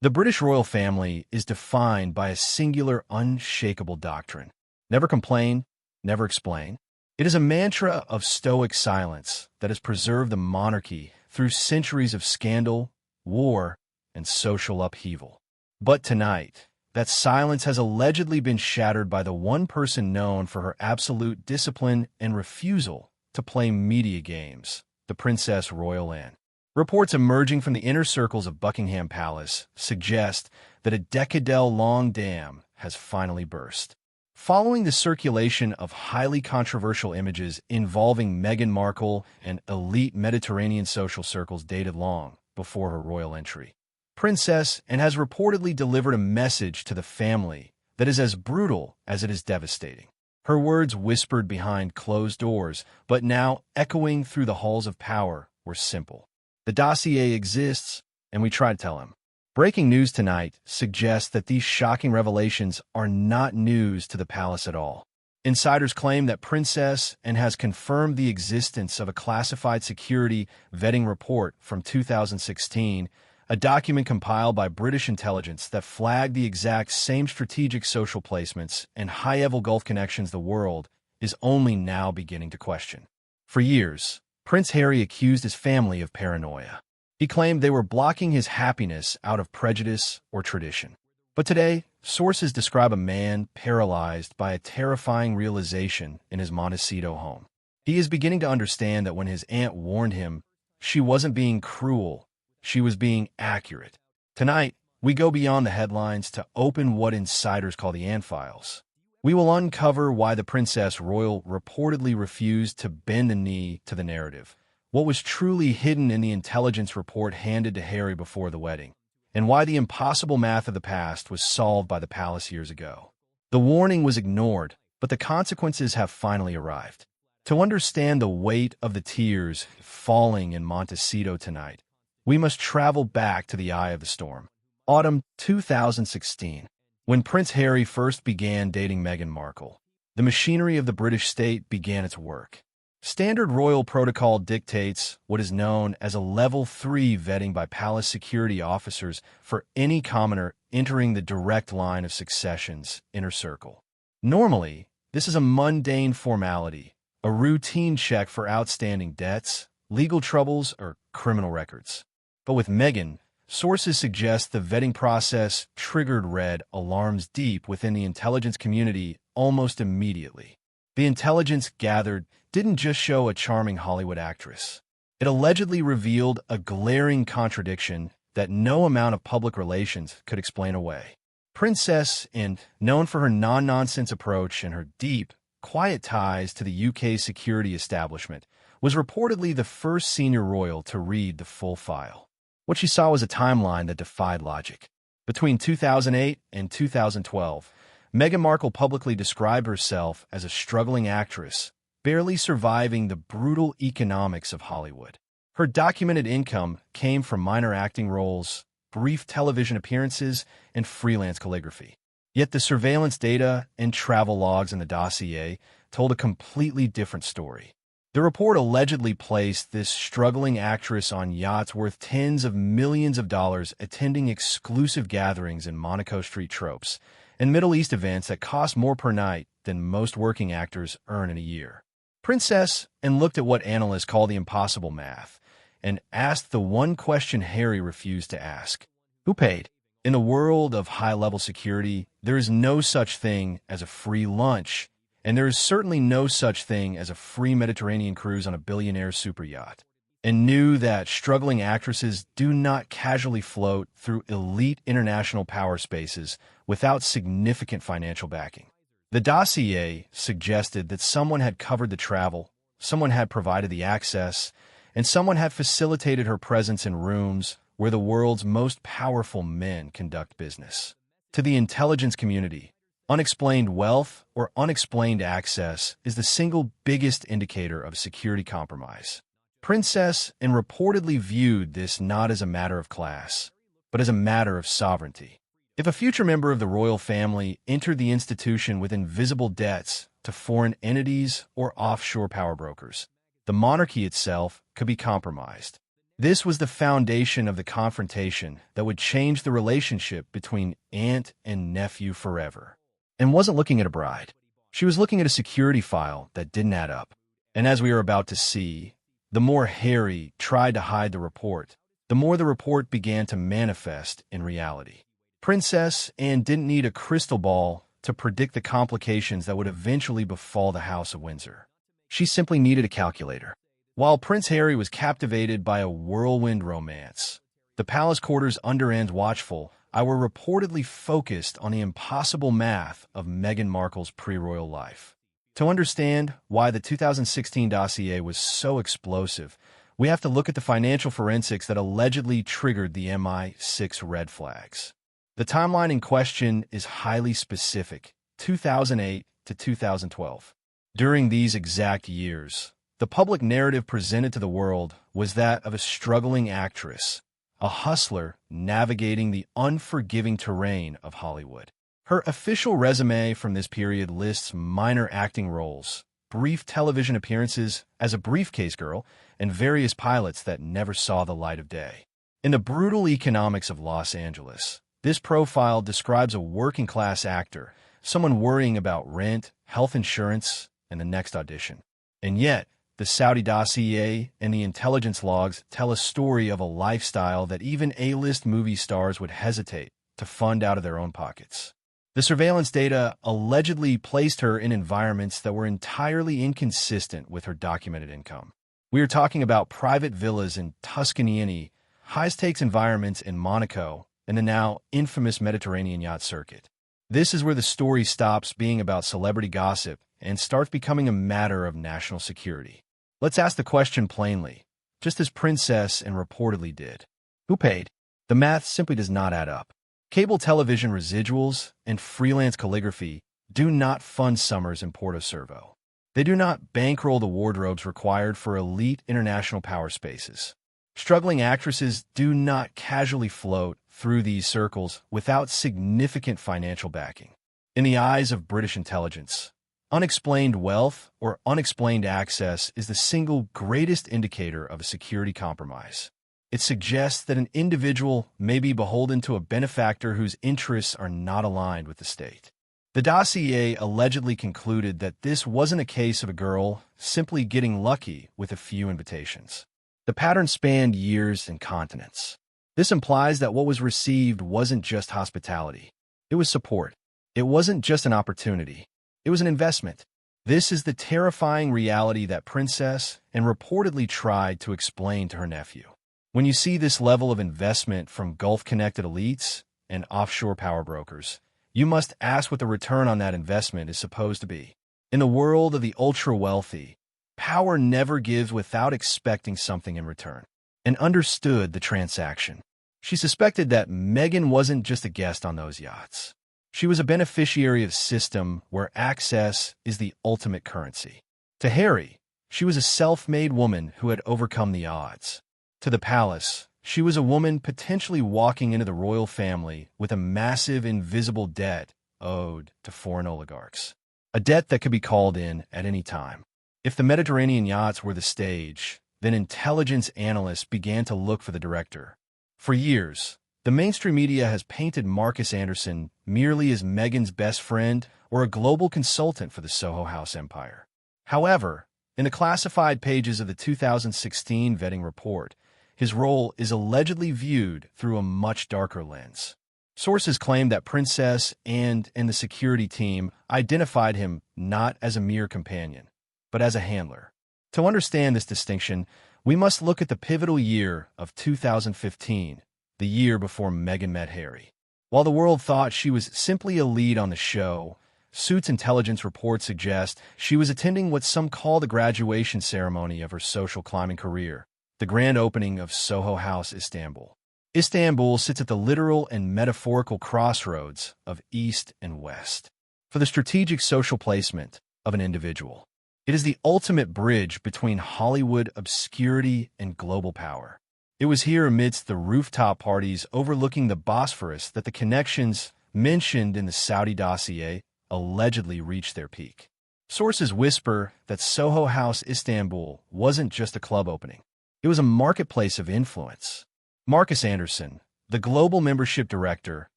The British royal family is defined by a singular, unshakable doctrine. Never complain, never explain. It is a mantra of stoic silence that has preserved the monarchy through centuries of scandal, war, and social upheaval. But tonight, that silence has allegedly been shattered by the one person known for her absolute discipline and refusal to play media games, the Princess Royal Anne. Reports emerging from the inner circles of Buckingham Palace suggest that a decade-long dam has finally burst. Following the circulation of highly controversial images involving Meghan Markle and elite Mediterranean social circles dated long before her royal entry, Princess Anne has reportedly delivered a message to the family that is as brutal as it is devastating. Her words whispered behind closed doors, but now echoing through the halls of power, were simple. The dossier exists, and we try to tell him. Breaking news tonight suggests that these shocking revelations are not news to the palace at all. Insiders claim that Princess Anne has confirmed the existence of a classified security vetting report from 2016, a document compiled by British intelligence that flagged the exact same strategic social placements and high-level Gulf connections the world is only now beginning to question. For years, Prince Harry accused his family of paranoia. He claimed they were blocking his happiness out of prejudice or tradition. But today, sources describe a man paralyzed by a terrifying realization in his Montecito home. He is beginning to understand that when his aunt warned him, she wasn't being cruel, she was being accurate. Tonight, we go beyond the headlines to open what insiders call the Anne Files. We will uncover why the Princess Royal reportedly refused to bend the knee to the narrative, what was truly hidden in the intelligence report handed to Harry before the wedding, and why the impossible math of the past was solved by the palace years ago. The warning was ignored, but the consequences have finally arrived. To understand the weight of the tears falling in Montecito tonight, we must travel back to the eye of the storm. Autumn 2016. When Prince Harry first began dating Meghan Markle, the machinery of the British state began its work. Standard royal protocol dictates what is known as a Level 3 vetting by palace security officers for any commoner entering the direct line of succession's inner circle. Normally, this is a mundane formality, a routine check for outstanding debts, legal troubles, or criminal records. But with Meghan, sources suggest the vetting process triggered red alarms deep within the intelligence community almost immediately. The intelligence gathered didn't just show a charming Hollywood actress. It allegedly revealed a glaring contradiction that no amount of public relations could explain away. Princess Anne, known for her non-nonsense approach and her deep, quiet ties to the UK security establishment, was reportedly the first senior royal to read the full file. What she saw was a timeline that defied logic. Between 2008 and 2012, Meghan Markle publicly described herself as a struggling actress, barely surviving the brutal economics of Hollywood. Her documented income came from minor acting roles, brief television appearances, and freelance calligraphy. Yet the surveillance data and travel logs in the dossier told a completely different story. The report allegedly placed this struggling actress on yachts worth tens of millions of dollars attending exclusive gatherings in Monaco Street tropes and Middle East events that cost more per night than most working actors earn in a year. Princess Anne looked at what analysts call the impossible math and asked the one question Harry refused to ask. Who paid? In the world of high-level security, there is no such thing as a free lunch, and there is certainly no such thing as a free Mediterranean cruise on a billionaire super yacht. And knew that struggling actresses do not casually float through elite international power spaces without significant financial backing. The dossier suggested that someone had covered the travel, someone had provided the access, and someone had facilitated her presence in rooms where the world's most powerful men conduct business. To the intelligence community, unexplained wealth or unexplained access is the single biggest indicator of security compromise. Princess Anne reportedly viewed this not as a matter of class, but as a matter of sovereignty. If a future member of the royal family entered the institution with invisible debts to foreign entities or offshore power brokers, the monarchy itself could be compromised. This was the foundation of the confrontation that would change the relationship between aunt and nephew forever. And wasn't looking at a bride. She was looking at a security file that didn't add up. And as we are about to see, the more Harry tried to hide the report, the more the report began to manifest in reality. Princess Anne didn't need a crystal ball to predict the complications that would eventually befall the House of Windsor. She simply needed a calculator. While Prince Harry was captivated by a whirlwind romance, the palace quarters under Anne's watchful eye were reportedly focused on the impossible math of Meghan Markle's pre-royal life. To understand why the 2016 dossier was so explosive, we have to look at the financial forensics that allegedly triggered the MI6 red flags. The timeline in question is highly specific, 2008 to 2012. During these exact years, the public narrative presented to the world was that of a struggling actress, a hustler navigating the unforgiving terrain of Hollywood. Her official resume from this period lists minor acting roles, brief television appearances as a briefcase girl, and various pilots that never saw the light of day. In the brutal economics of Los Angeles, this profile describes a working-class actor, someone worrying about rent, health insurance, and the next audition. And yet, the Saudi dossier and the intelligence logs tell a story of a lifestyle that even A-list movie stars would hesitate to fund out of their own pockets. The surveillance data allegedly placed her in environments that were entirely inconsistent with her documented income. We are talking about private villas in Tuscany, high-stakes environments in Monaco, and the now infamous Mediterranean yacht circuit. This is where the story stops being about celebrity gossip and starts becoming a matter of national security. Let's ask the question plainly, just as Princess Anne reportedly did. Who paid? The math simply does not add up. Cable television residuals and freelance calligraphy do not fund summers in Porto Cervo. They do not bankroll the wardrobes required for elite international power spaces. Struggling actresses do not casually float through these circles without significant financial backing. In the eyes of British intelligence, unexplained wealth or unexplained access is the single greatest indicator of a security compromise. It suggests that an individual may be beholden to a benefactor whose interests are not aligned with the state. The dossier allegedly concluded that this wasn't a case of a girl simply getting lucky with a few invitations. The pattern spanned years and continents. This implies that what was received wasn't just hospitality. It was support. It wasn't just an opportunity. It was an investment. This is the terrifying reality that Princess Anne reportedly tried to explain to her nephew. When you see this level of investment from Gulf-connected elites and offshore power brokers, you must ask what the return on that investment is supposed to be. In the world of the ultra-wealthy, power never gives without expecting something in return. And understood the transaction. She suspected that Meghan wasn't just a guest on those yachts. She was a beneficiary of a system where access is the ultimate currency. To Harry, she was a self-made woman who had overcome the odds. To the palace, she was a woman potentially walking into the royal family with a massive invisible debt owed to foreign oligarchs. A debt that could be called in at any time. If the Mediterranean yachts were the stage, then intelligence analysts began to look for the director. For years, the mainstream media has painted Marcus Anderson merely as Meghan's best friend or a global consultant for the Soho House empire. However, in the classified pages of the 2016 vetting report, his role is allegedly viewed through a much darker lens. Sources claim that Princess Anne and the security team identified him not as a mere companion, but as a handler. To understand this distinction, we must look at the pivotal year of 2015, the year before Meghan met Harry. While the world thought she was simply a lead on the show, Suits intelligence reports suggest she was attending what some call the graduation ceremony of her social climbing career, the grand opening of Soho House, Istanbul. Istanbul sits at the literal and metaphorical crossroads of East and West. For the strategic social placement of an individual, it is the ultimate bridge between Hollywood obscurity and global power. It was here amidst the rooftop parties overlooking the Bosphorus that the connections mentioned in the Saudi dossier allegedly reached their peak. Sources whisper that Soho House Istanbul wasn't just a club opening. It was a marketplace of influence. Marcus Anderson, the global membership director,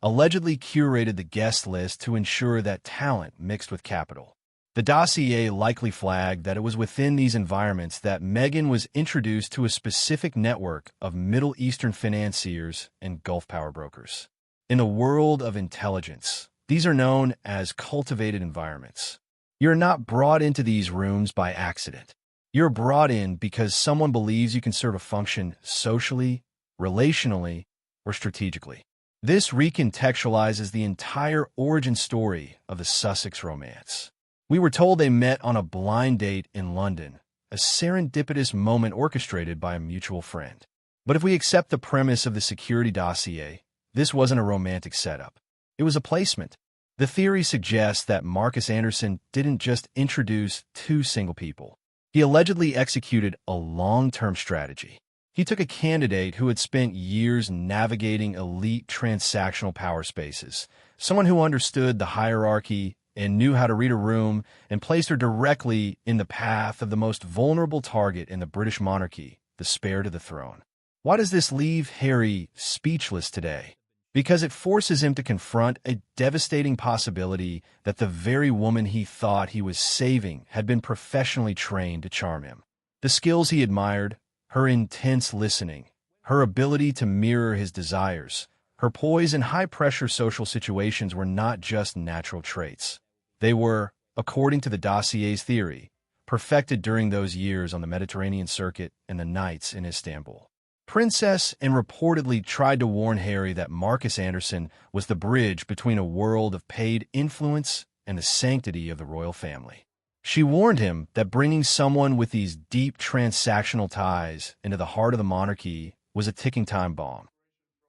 allegedly curated the guest list to ensure that talent mixed with capital. The dossier likely flagged that it was within these environments that Meghan was introduced to a specific network of Middle Eastern financiers and Gulf power brokers. In the world of intelligence, these are known as cultivated environments. You're not brought into these rooms by accident. You're brought in because someone believes you can serve a function socially, relationally, or strategically. This recontextualizes the entire origin story of the Sussex romance. We were told they met on a blind date in London, a serendipitous moment orchestrated by a mutual friend. But if we accept the premise of the security dossier, this wasn't a romantic setup. It was a placement. The theory suggests that Marcus Anderson didn't just introduce two single people. He allegedly executed a long-term strategy. He took a candidate who had spent years navigating elite transactional power spaces, someone who understood the hierarchy and knew how to read a room, and placed her directly in the path of the most vulnerable target in the British monarchy, the heir to the throne. Why does this leave Harry speechless today? Because it forces him to confront a devastating possibility that the very woman he thought he was saving had been professionally trained to charm him. The skills he admired, her intense listening, her ability to mirror his desires, her poise in high-pressure social situations were not just natural traits. They were, according to the dossier's theory, perfected during those years on the Mediterranean circuit and the nights in Istanbul. Princess and reportedly tried to warn Harry that Marcus Anderson was the bridge between a world of paid influence and the sanctity of the royal family. She warned him that bringing someone with these deep transactional ties into the heart of the monarchy was a ticking time bomb.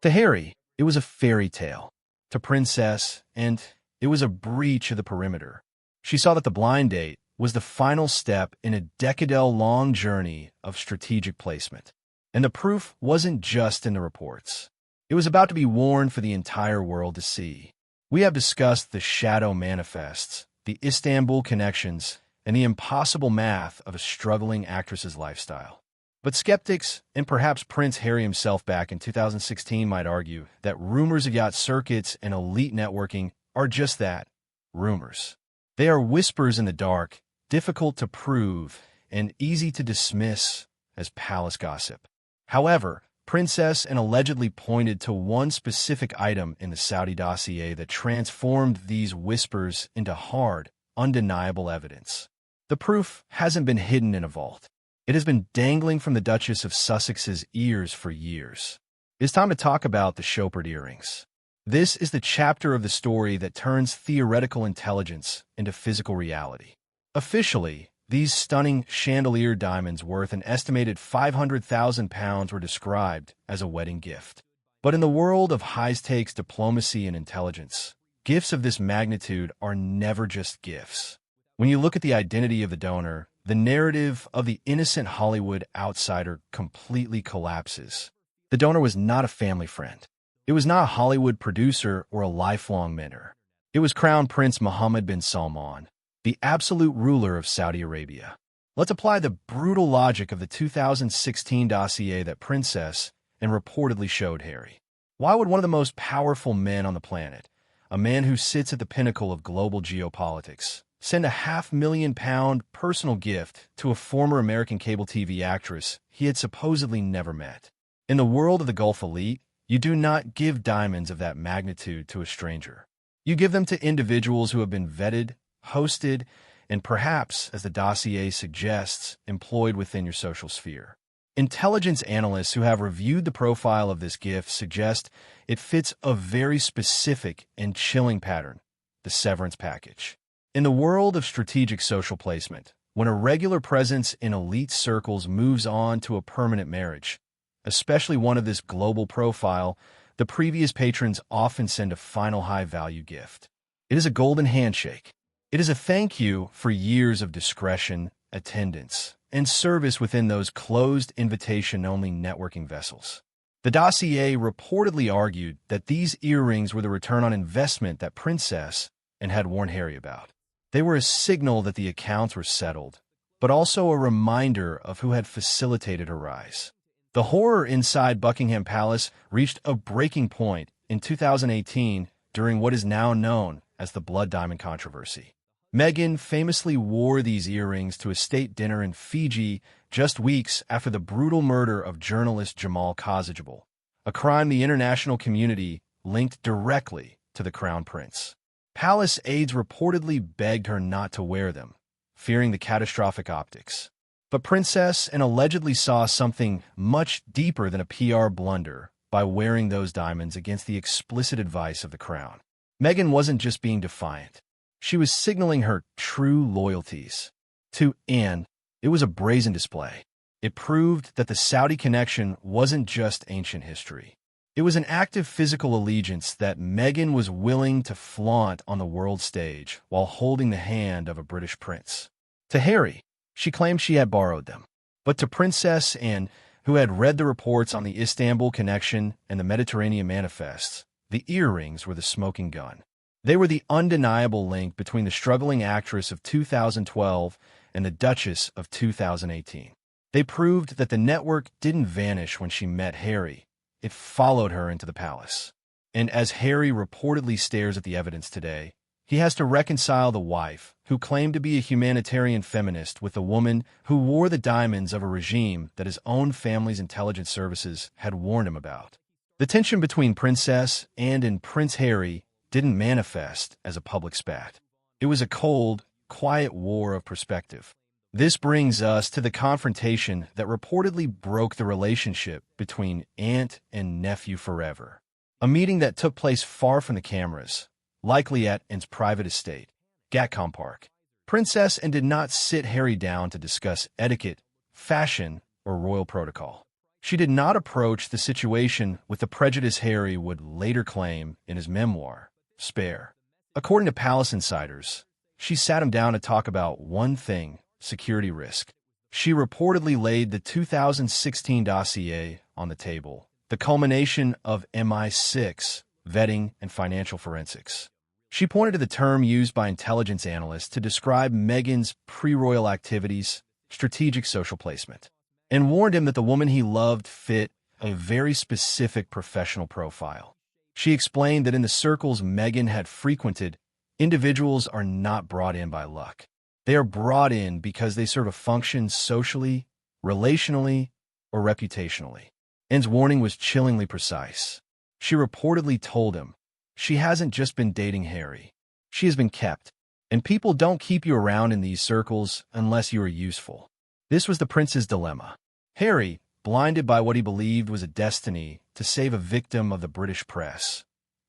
To Harry, it was a fairy tale. To Princess, it was a breach of the perimeter. She saw that the blind date was the final step in a decade-long journey of strategic placement. And the proof wasn't just in the reports. It was about to be worn for the entire world to see. We have discussed the shadow manifests, the Istanbul connections, and the impossible math of a struggling actress's lifestyle. But skeptics, and perhaps Prince Harry himself back in 2016, might argue that rumors of yacht circuits and elite networking are just that, rumors. They are whispers in the dark, difficult to prove, and easy to dismiss as palace gossip. However, Princess allegedly pointed to one specific item in the Saudi dossier that transformed these whispers into hard, undeniable evidence. The proof hasn't been hidden in a vault. It has been dangling from the Duchess of Sussex's ears for years. It's time to talk about the Chopard earrings. This is the chapter of the story that turns theoretical intelligence into physical reality. Officially, these stunning chandelier diamonds worth an estimated £500,000 were described as a wedding gift. But in the world of high-stakes diplomacy and intelligence, gifts of this magnitude are never just gifts. When you look at the identity of the donor, the narrative of the innocent Hollywood outsider completely collapses. The donor was not a family friend. It was not a Hollywood producer or a lifelong mentor. It was Crown Prince Mohammed bin Salman, the absolute ruler of Saudi Arabia. Let's apply the brutal logic of the 2016 dossier that Princess reportedly showed Harry. Why would one of the most powerful men on the planet, a man who sits at the pinnacle of global geopolitics, send a £500,000 personal gift to a former American cable TV actress he had supposedly never met? In the world of the Gulf elite, you do not give diamonds of that magnitude to a stranger. You give them to individuals who have been vetted, hosted, and perhaps, as the dossier suggests, employed within your social sphere. Intelligence analysts who have reviewed the profile of this gift suggest it fits a very specific and chilling pattern, the severance package. In the world of strategic social placement, when a regular presence in elite circles moves on to a permanent marriage, especially one of this global profile, the previous patrons often send a final high-value gift. It is a golden handshake. It is a thank you for years of discretion, attendance, and service within those closed invitation-only networking vessels. The dossier reportedly argued that these earrings were the return on investment that Princess had warned Harry about. They were a signal that the accounts were settled, but also a reminder of who had facilitated her rise. The horror inside Buckingham Palace reached a breaking point in 2018 during what is now known as the Blood Diamond controversy. Meghan famously wore these earrings to a state dinner in Fiji just weeks after the brutal murder of journalist Jamal Khashoggi, a crime the international community linked directly to the Crown Prince. Palace aides reportedly begged her not to wear them, fearing the catastrophic optics. But Princess allegedly saw something much deeper than a PR blunder by wearing those diamonds against the explicit advice of the Crown. Meghan wasn't just being defiant. She was signaling her true loyalties. To Anne, it was a brazen display. It proved that the Saudi connection wasn't just ancient history. It was an active physical allegiance that Meghan was willing to flaunt on the world stage while holding the hand of a British prince. To Harry, she claimed she had borrowed them. But to Princess Anne, who had read the reports on the Istanbul connection and the Mediterranean manifests, the earrings were the smoking gun. They were the undeniable link between the struggling actress of 2012 and the Duchess of 2018. They proved that the network didn't vanish when she met Harry. It followed her into the palace. And as Harry reportedly stares at the evidence today, he has to reconcile the wife, who claimed to be a humanitarian feminist, with the woman who wore the diamonds of a regime that his own family's intelligence services had warned him about. The tension between Princess Anne and Prince Harry didn't manifest as a public spat. It was a cold, quiet war of perspective. This brings us to the confrontation that reportedly broke the relationship between aunt and nephew forever. A meeting that took place far from the cameras, likely at Anne's private estate, Gatcombe Park. Princess Anne did not sit Harry down to discuss etiquette, fashion, or royal protocol. She did not approach the situation with the prejudice Harry would later claim in his memoir, Spare. According to palace insiders, she sat him down to talk about one thing: security risk. She reportedly laid the 2016 dossier on the table, the culmination of MI6 vetting and financial forensics. She pointed to the term used by intelligence analysts to describe Meghan's pre-royal activities, strategic social placement, and warned him that the woman he loved fit a very specific professional profile. She explained that in the circles Meghan had frequented, individuals are not brought in by luck. They are brought in because they serve a function socially, relationally, or reputationally. Anne's warning was chillingly precise. She reportedly told him, "She hasn't just been dating Harry. She has been kept, and people don't keep you around in these circles unless you are useful." This was the prince's dilemma. Harry, blinded by what he believed was a destiny to save a victim of the British press,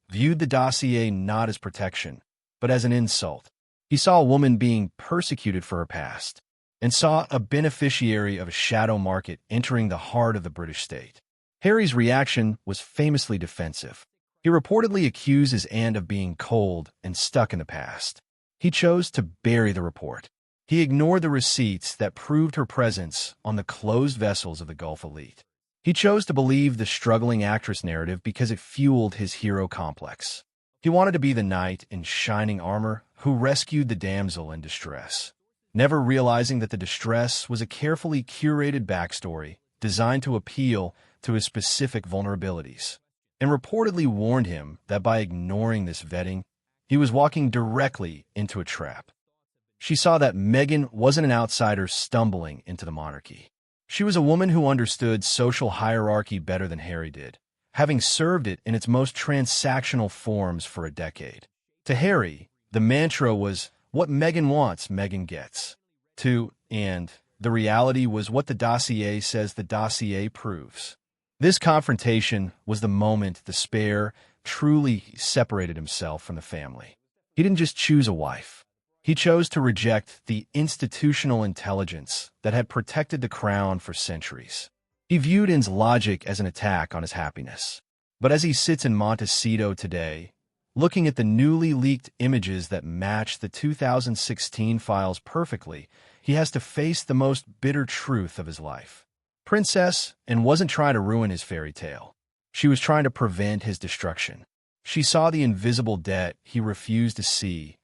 viewed the dossier not as protection, but as an insult. He saw a woman being persecuted for her past, and saw a beneficiary of a shadow market entering the heart of the British state. Harry's reaction was famously defensive. He reportedly accused his aunt of being cold and stuck in the past. He chose to bury the report. He ignored the receipts that proved her presence on the closed vessels of the Gulf elite. He chose to believe the struggling actress narrative because it fueled his hero complex. He wanted to be the knight in shining armor who rescued the damsel in distress, never realizing that the distress was a carefully curated backstory designed to appeal to his specific vulnerabilities, and reportedly warned him that by ignoring this vetting, he was walking directly into a trap. She saw that Meghan wasn't an outsider stumbling into the monarchy. She was a woman who understood social hierarchy better than Harry did, having served it in its most transactional forms for a decade. To Harry, the mantra was, "What Meghan wants, Meghan gets." And the reality was what the dossier says the dossier proves. This confrontation was the moment the Spare truly separated himself from the family. He didn't just choose a wife. He chose to reject the institutional intelligence that had protected the crown for centuries. He viewed Anne's logic as an attack on his happiness. But as he sits in Montecito today, looking at the newly leaked images that match the 2016 files perfectly, he has to face the most bitter truth of his life. Princess Anne wasn't trying to ruin his fairy tale. She was trying to prevent his destruction. She saw the invisible debt he refused to see,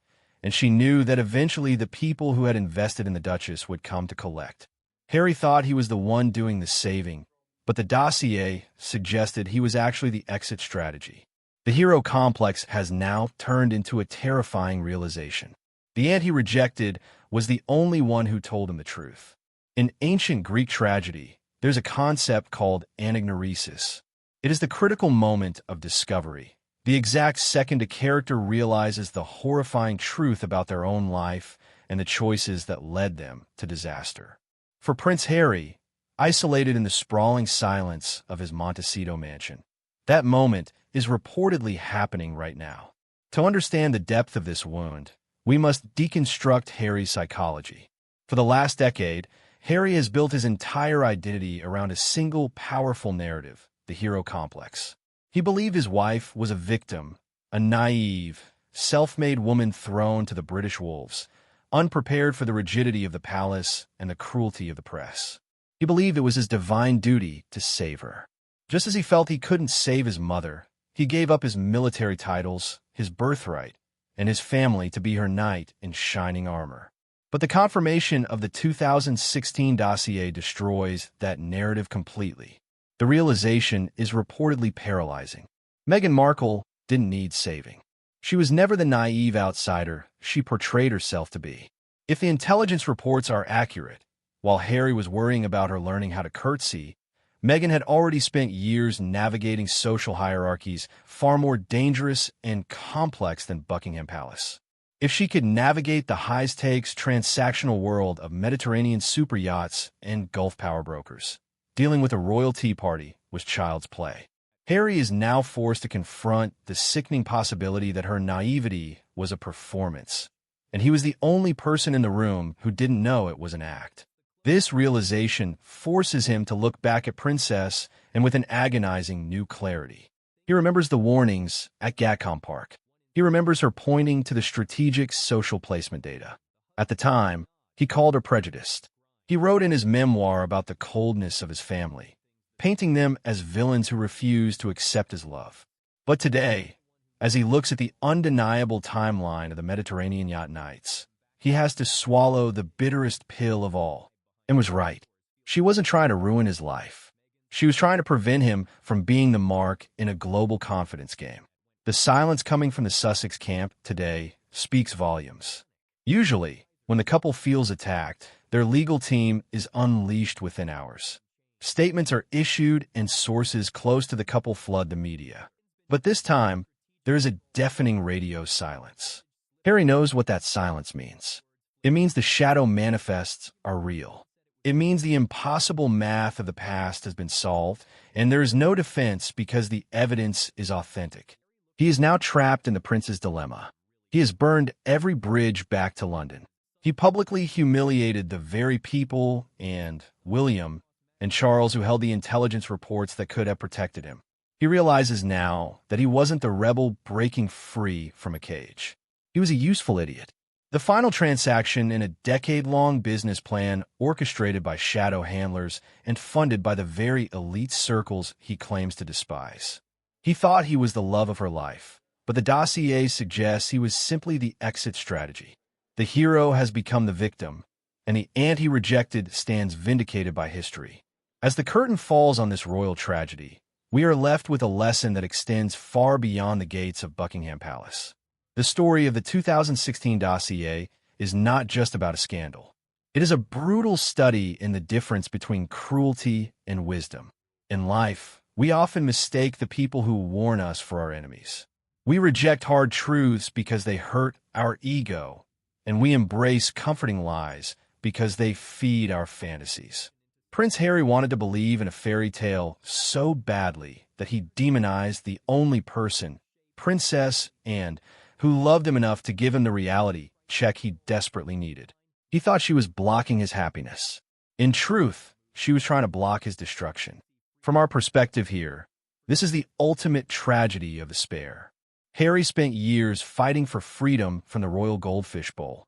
and she knew that eventually the people who had invested in the Duchess would come to collect. Harry thought he was the one doing the saving, but the dossier suggested he was actually the exit strategy. The hero complex has now turned into a terrifying realization. The aunt he rejected was the only one who told him the truth. In ancient Greek tragedy, there's a concept called anagnoresis. It is the critical moment of discovery, the exact second a character realizes the horrifying truth about their own life and the choices that led them to disaster. For Prince Harry, isolated in the sprawling silence of his Montecito mansion, that moment is reportedly happening right now. To understand the depth of this wound, we must deconstruct Harry's psychology. For the last decade, Harry has built his entire identity around a single powerful narrative, the hero complex. He believed his wife was a victim, a naive, self-made woman thrown to the British wolves, unprepared for the rigidity of the palace and the cruelty of the press. He believed it was his divine duty to save her. Just as he felt he couldn't save his mother, he gave up his military titles, his birthright, and his family to be her knight in shining armor. But the confirmation of the 2016 dossier destroys that narrative completely. The realization is reportedly paralyzing. Meghan Markle didn't need saving. She was never the naive outsider she portrayed herself to be. If the intelligence reports are accurate, while Harry was worrying about her learning how to curtsy, Meghan had already spent years navigating social hierarchies far more dangerous and complex than Buckingham Palace. If she could navigate the high-stakes transactional world of Mediterranean super yachts and Gulf power brokers, dealing with a royal tea party was child's play. Harry is now forced to confront the sickening possibility that her naivety was a performance, and he was the only person in the room who didn't know it was an act. This realization forces him to look back at Princess and with an agonizing new clarity. He remembers the warnings at Gatcombe Park. He remembers her pointing to the strategic social placement data. At the time, he called her prejudiced. He wrote in his memoir about the coldness of his family, painting them as villains who refused to accept his love. But today, as he looks at the undeniable timeline of the Mediterranean yacht nights, he has to swallow the bitterest pill of all. And was right. She wasn't trying to ruin his life. She was trying to prevent him from being the mark in a global confidence game. The silence coming from the Sussex camp today speaks volumes. Usually, when the couple feels attacked, their legal team is unleashed within hours. Statements are issued and sources close to the couple flood the media. But this time, there is a deafening radio silence. Harry knows what that silence means. It means the shadow manifests are real. It means the impossible math of the past has been solved, and there is no defense because the evidence is authentic. He is now trapped in the prince's dilemma. He has burned every bridge back to London. He publicly humiliated the very people and William and Charles who held the intelligence reports that could have protected him. He realizes now that he wasn't the rebel breaking free from a cage. He was a useful idiot. The final transaction in a decade-long business plan orchestrated by shadow handlers and funded by the very elite circles he claims to despise. He thought he was the love of her life, but the dossier suggests he was simply the exit strategy. The hero has become the victim, and the aunt he rejected stands vindicated by history. As the curtain falls on this royal tragedy, we are left with a lesson that extends far beyond the gates of Buckingham Palace. The story of the 2016 dossier is not just about a scandal. It is a brutal study in the difference between cruelty and wisdom. In life, we often mistake the people who warn us for our enemies. We reject hard truths because they hurt our ego, and we embrace comforting lies because they feed our fantasies. Prince Harry wanted to believe in a fairy tale so badly that he demonized the only person, Princess Anne, who loved him enough to give him the reality check he desperately needed. He thought she was blocking his happiness. In truth, she was trying to block his destruction. From our perspective here, this is the ultimate tragedy of despair. Harry spent years fighting for freedom from the royal goldfish bowl,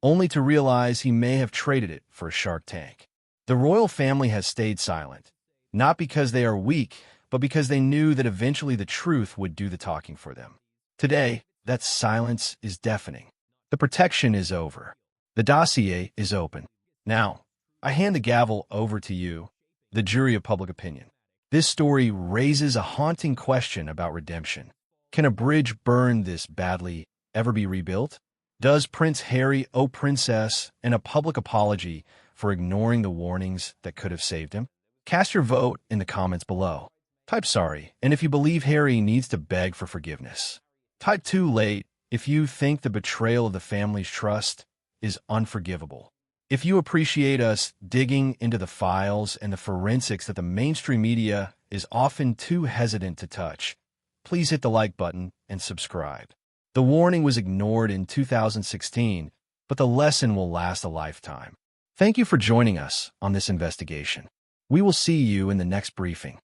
only to realize he may have traded it for a shark tank. The royal family has stayed silent, not because they are weak, but because they knew that eventually the truth would do the talking for them. Today, that silence is deafening. The The protection is over. The dossier is open. Now, I hand the gavel over to you, the jury of public opinion. This story raises a haunting question about redemption. Can a bridge burned this badly ever be rebuilt? Does Prince Harry owe Princess a public apology for ignoring the warnings that could have saved him? Cast your vote in the comments below. Type sorry, and if you believe Harry needs to beg for forgiveness. Type too late if you think the betrayal of the family's trust is unforgivable. If you appreciate us digging into the files and the forensics that the mainstream media is often too hesitant to touch, please hit the like button and subscribe. The warning was ignored in 2016, but the lesson will last a lifetime. Thank you for joining us on this investigation. We will see you in the next briefing.